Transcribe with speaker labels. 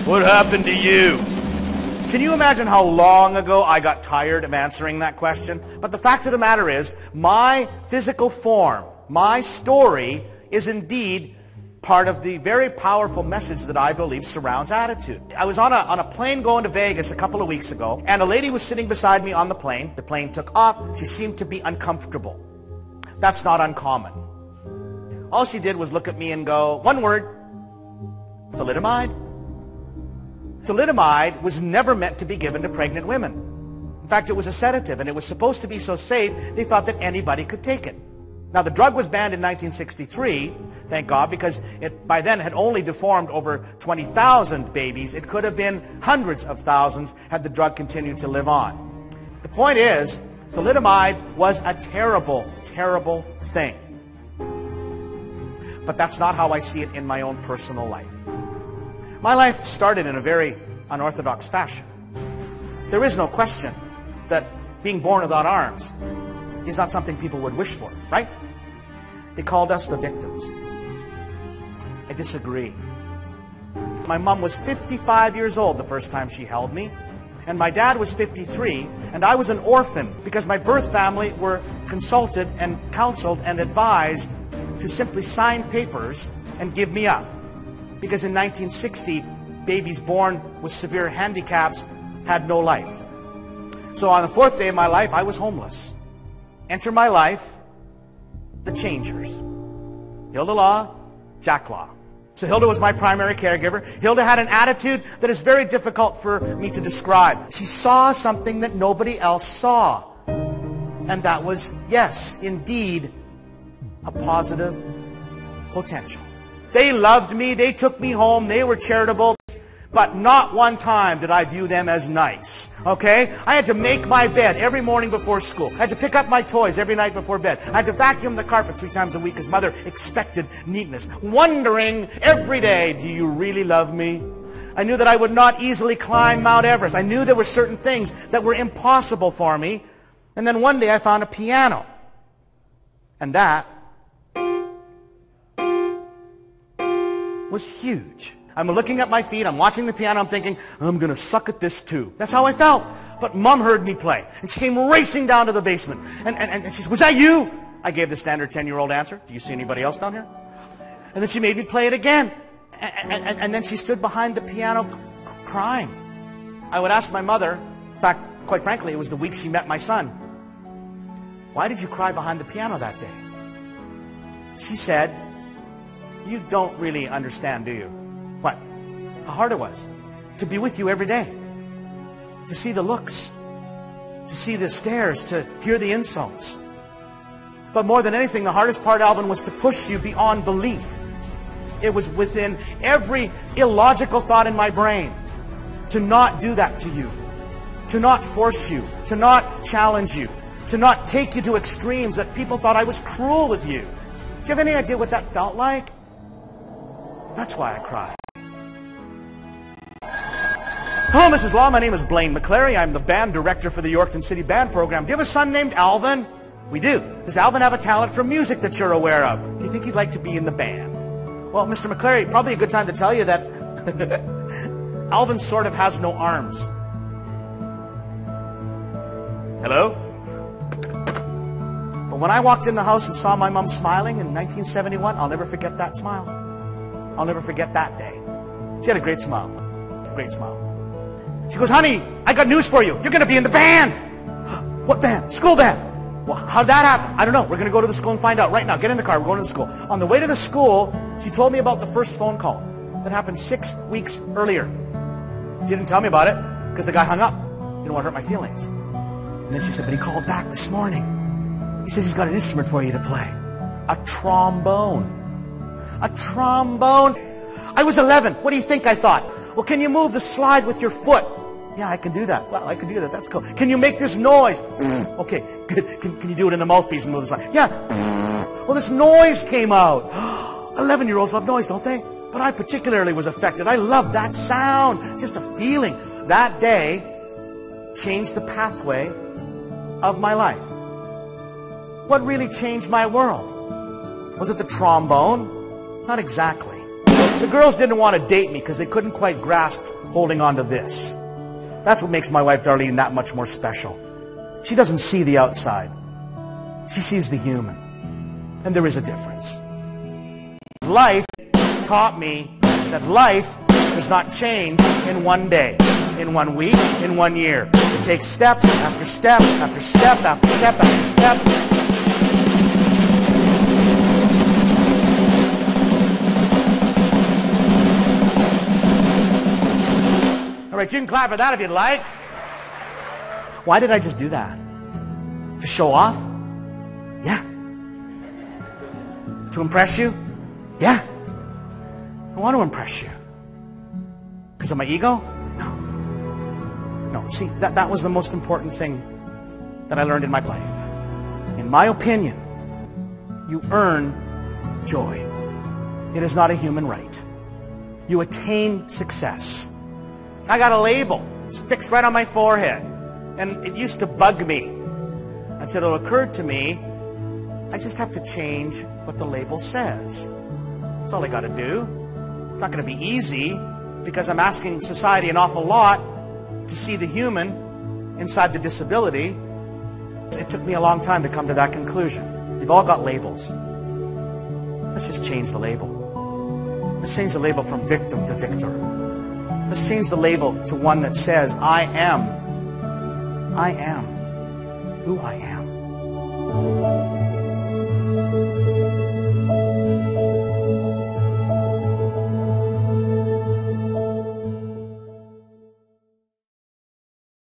Speaker 1: What happened to you? Can you imagine how long ago I got tired of answering that question? But the fact of the matter is, my physical form, my story, is indeed part of the very powerful message that I believe surrounds attitude. I was on a plane going to Vegas a couple of weeks ago, and a lady was sitting beside me on the plane. The plane took off. She seemed to be uncomfortable. That's not uncommon. All she did was look at me and go, one word, thalidomide. Thalidomide was never meant to be given to pregnant women. In fact, it was a sedative, and it was supposed to be so safe, they thought that anybody could take it. Now, the drug was banned in 1963, thank God, because it by then had only deformed over 20,000 babies. It could have been hundreds of thousands had the drug continued to live on. The point is, thalidomide was a terrible, terrible thing. But that's not how I see it in my own personal life. My life started in a very unorthodox fashion. There is no question that being born without arms is not something people would wish for, right? They called us the victims. I disagree. My mom was 55 years old the first time she held me, and my dad was 53, and I was an orphan because my birth family were consulted and counseled and advised to simply sign papers and give me up. Because in 1960, babies born with severe handicaps had no life. So on the fourth day of my life, I was homeless. Enter my life, the changers. Hilda Law, Jack Law. So Hilda was my primary caregiver. Hilda had an attitude that is very difficult for me to describe. She saw something that nobody else saw. And that was, yes, indeed, a positive potential. They loved me, they took me home, they were charitable, but not one time did I view them as nice, okay? I had to make my bed every morning before school. I had to pick up my toys every night before bed. I had to vacuum the carpet 3 times a week because Mother expected neatness. Wondering every day, do you really love me? I knew that I would not easily climb Mount Everest. I knew there were certain things that were impossible for me. And then one day I found a piano. And that was huge. I'm looking at my feet, I'm watching the piano, I'm thinking, I'm going to suck at this too. That's how I felt. But Mom heard me play, and she came racing down to the basement. And she said, was that you? I gave the standard 10-year-old answer. Do you see anybody else down here? And then she made me play it again. And then she stood behind the piano crying. I would ask my mother, in fact, quite frankly, it was the week she met my son, why did you cry behind the piano that day? She said, you don't really understand, do you? What? How hard it was to be with you every day, to see the looks, to see the stares, to hear the insults. But more than anything, the hardest part, Alvin, was to push you beyond belief. It was within every illogical thought in my brain to not do that to you, to not force you, to not challenge you, to not take you to extremes that people thought I was cruel with you. Do you have any idea what that felt like? That's why I cried. Hello, Mrs. Law. My name is Blaine McClary. I'm the band director for the Yorkton City Band Program. Do you have a son named Alvin? We do. Does Alvin have a talent for music that you're aware of? Do you think he'd like to be in the band? Well, Mr. McClary, probably a good time to tell you that Alvin sort of has no arms. Hello? But when I walked in the house and saw my mom smiling in 1971, I'll never forget that smile. I'll never forget that day. She had a great smile. Great smile. She goes, honey, I got news for you. You're going to be in the band. What band? School band. Well, how'd that happen? I don't know. We're going to go to the school and find out right now. Get in the car. We're going to the school. On the way to the school, she told me about the first phone call that happened 6 weeks earlier. She didn't tell me about it because the guy hung up. Didn't want to hurt my feelings. And then she said, but he called back this morning. He says he's got an instrument for you to play. A trombone. A trombone. I was 11. What do you think I thought? Well, can you move the slide with your foot? Yeah, I can do that. Well, I can do that. That's cool. Can you make this noise? Okay, good. Can you do it in the mouthpiece and move the slide? Yeah. Well, this noise came out. 11-year-olds love noise, don't they? But I particularly was affected. I loved that sound. Just a feeling. That day changed the pathway of my life. What really changed my world? Was it the trombone? Not exactly. The girls didn't want to date me because they couldn't quite grasp holding on to this. That's what makes my wife Darlene that much more special. She doesn't see the outside. She sees the human. And there is a difference. Life taught me that life does not change in one day, in 1 week, in 1 year. It takes steps after step after step after step after step. All right, you can clap for that if you'd like. Why did I just do that? To show off? Yeah. To impress you? Yeah. I want to impress you. Because of my ego? No. No, see, that was the most important thing that I learned in my life. In my opinion, you earn joy. It is not a human right. You attain success. I got a label. It's fixed right on my forehead. And it used to bug me until it occurred to me, I just have to change what the label says. That's all I got to do. It's not going to be easy because I'm asking society an awful lot to see the human inside the disability. It took me a long time to come to that conclusion. They've all got labels. Let's just change the label. Let's change the label from victim to victor. Let's change the label to one that says, I am who I am.